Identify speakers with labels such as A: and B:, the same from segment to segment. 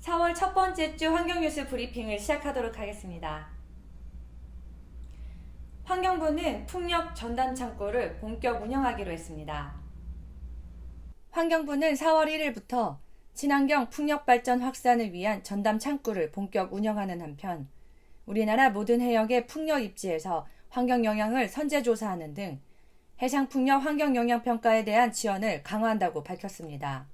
A: 4월 첫 번째 주 환경뉴스 브리핑을 시작하도록 하겠습니다. 환경부는 풍력 전담 창구를 본격 운영하기로 했습니다. 환경부는 4월 1일부터 친환경 풍력 발전 확산을 위한 전담 창구를 본격 운영하는 한편 우리나라 모든 해역의 풍력 입지에서 환경 영향을 선제 조사하는 등 해상 풍력 환경 영향 평가에 대한 지원을 강화한다고 밝혔습니다.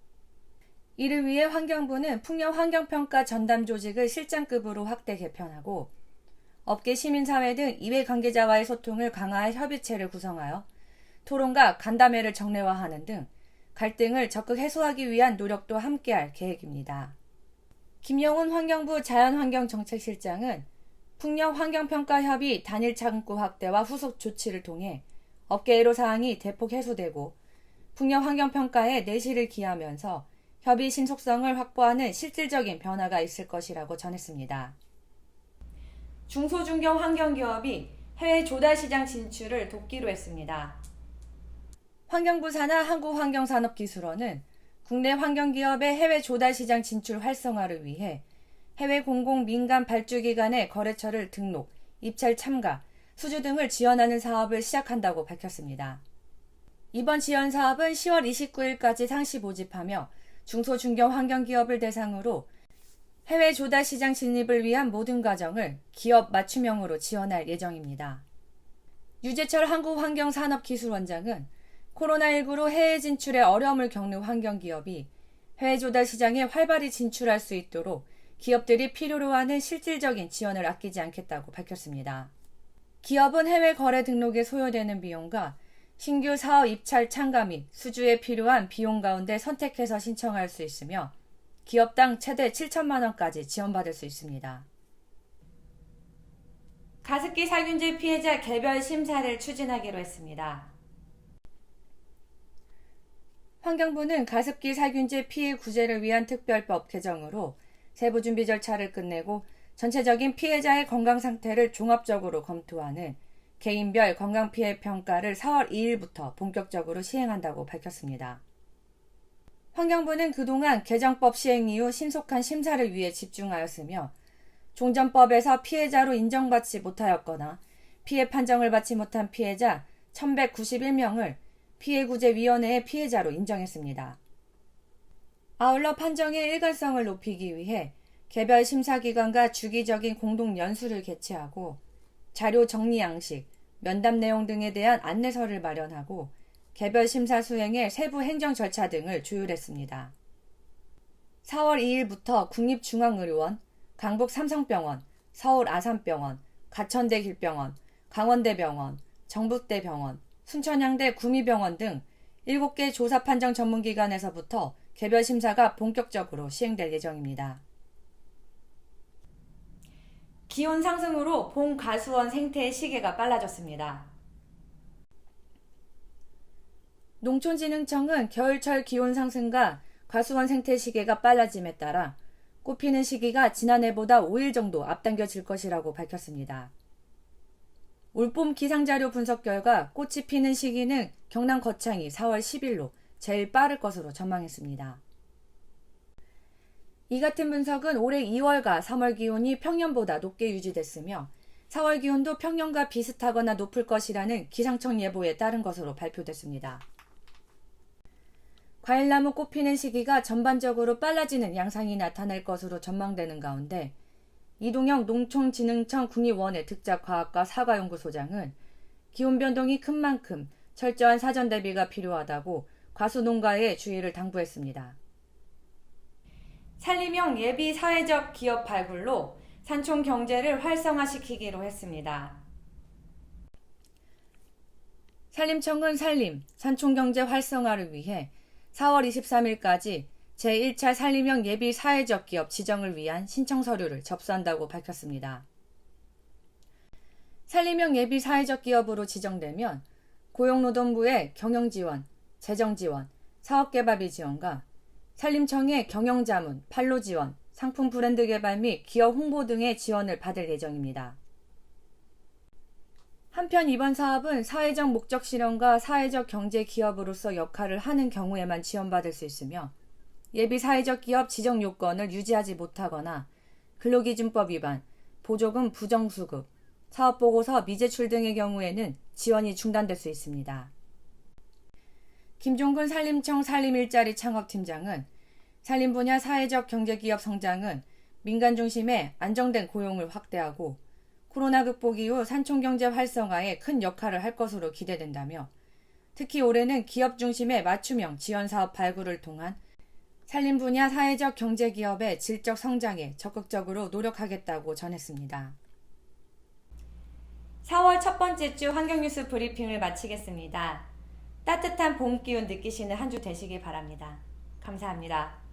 A: 이를 위해 환경부는 풍력 환경평가 전담 조직을 실장급으로 확대 개편하고 업계 시민사회 등 이해 관계자와의 소통을 강화할 협의체를 구성하여 토론과 간담회를 정례화하는 등 갈등을 적극 해소하기 위한 노력도 함께할 계획입니다. 김영훈 환경부 자연환경정책실장은 풍력 환경평가협의 단일 창구 확대와 후속 조치를 통해 업계 애로사항이 대폭 해소되고 풍력 환경평가에 내실을 기하면서 협의 신속성을 확보하는 실질적인 변화가 있을 것이라고 전했습니다. 중소중견 환경기업이 해외 조달시장 진출을 돕기로 했습니다. 환경부 산하 한국환경산업기술원은 국내 환경기업의 해외 조달시장 진출 활성화를 위해 해외 공공 민간 발주기관의 거래처를 등록, 입찰 참가, 수주 등을 지원하는 사업을 시작한다고 밝혔습니다. 이번 지원 사업은 10월 29일까지 상시 모집하며 중소중견 환경기업을 대상으로 해외 조달시장 진입을 위한 모든 과정을 기업 맞춤형으로 지원할 예정입니다. 유재철 한국환경산업기술원장은 코로나19로 해외 진출에 어려움을 겪는 환경기업이 해외 조달시장에 활발히 진출할 수 있도록 기업들이 필요로 하는 실질적인 지원을 아끼지 않겠다고 밝혔습니다. 기업은 해외 거래 등록에 소요되는 비용과 신규 사업 입찰 참가 및 수주에 필요한 비용 가운데 선택해서 신청할 수 있으며 기업당 최대 7천만 원까지 지원받을 수 있습니다. 가습기 살균제 피해자 개별 심사를 추진하기로 했습니다. 환경부는 가습기 살균제 피해 구제를 위한 특별법 개정으로 세부 준비 절차를 끝내고 전체적인 피해자의 건강 상태를 종합적으로 검토하는 개인별 건강피해 평가를 4월 2일부터 본격적으로 시행한다고 밝혔습니다. 환경부는 그동안 개정법 시행 이후 신속한 심사를 위해 집중하였으며 종전법에서 피해자로 인정받지 못하였거나 피해 판정을 받지 못한 피해자 1191명을 피해구제위원회의 피해자로 인정했습니다. 아울러 판정의 일관성을 높이기 위해 개별 심사기관과 주기적인 공동연수를 개최하고 자료 정리 양식, 면담 내용 등에 대한 안내서를 마련하고 개별 심사 수행의 세부 행정 절차 등을 조율했습니다. 4월 2일부터 국립중앙의료원, 강북삼성병원, 서울아산병원, 가천대길병원, 강원대병원, 정북대병원, 순천향대 구미병원 등 7개 조사판정 전문기관에서부터 개별 심사가 본격적으로 시행될 예정입니다. 기온 상승으로 봄 가수원 생태의 시기가 빨라졌습니다. 농촌진흥청은 겨울철 기온 상승과 가수원 생태 시기가 빨라짐에 따라 꽃 피는 시기가 지난해보다 5일 정도 앞당겨질 것이라고 밝혔습니다. 올봄 기상자료 분석 결과 꽃이 피는 시기는 경남 거창이 4월 10일로 제일 빠를 것으로 전망했습니다. 이 같은 분석은 올해 2월과 3월 기온이 평년보다 높게 유지됐으며 4월 기온도 평년과 비슷하거나 높을 것이라는 기상청 예보에 따른 것으로 발표됐습니다. 과일나무 꽃 피는 시기가 전반적으로 빨라지는 양상이 나타날 것으로 전망되는 가운데 이동영 농촌진흥청 국립원예 득작과학과 사과연구소장은 기온 변동이 큰 만큼 철저한 사전 대비가 필요하다고 과수농가에 주의를 당부했습니다. 산림형 예비 사회적 기업 발굴로 산촌 경제를 활성화시키기로 했습니다. 산림청은 산림, 산촌 경제 활성화를 위해 4월 23일까지 제1차 산림형 예비 사회적 기업 지정을 위한 신청 서류를 접수한다고 밝혔습니다. 산림형 예비 사회적 기업으로 지정되면 고용노동부의 경영지원, 재정지원, 사업개발비 지원과 산림청의 경영자문, 판로지원, 상품 브랜드 개발 및 기업 홍보 등의 지원을 받을 예정입니다. 한편 이번 사업은 사회적 목적 실현과 사회적 경제 기업으로서 역할을 하는 경우에만 지원받을 수 있으며 예비 사회적 기업 지정 요건을 유지하지 못하거나 근로기준법 위반, 보조금 부정수급, 사업보고서 미제출 등의 경우에는 지원이 중단될 수 있습니다. 김종근 산림청 산림일자리 창업팀장은 산림 분야 사회적 경제기업 성장은 민간 중심의 안정된 고용을 확대하고 코로나 극복 이후 산촌경제 활성화에 큰 역할을 할 것으로 기대된다며 특히 올해는 기업 중심의 맞춤형 지원사업 발굴을 통한 산림 분야 사회적 경제기업의 질적 성장에 적극적으로 노력하겠다고 전했습니다. 4월 첫 번째 주 환경뉴스 브리핑을 마치겠습니다. 따뜻한 봄 기운 느끼시는 한 주 되시길 바랍니다. 감사합니다.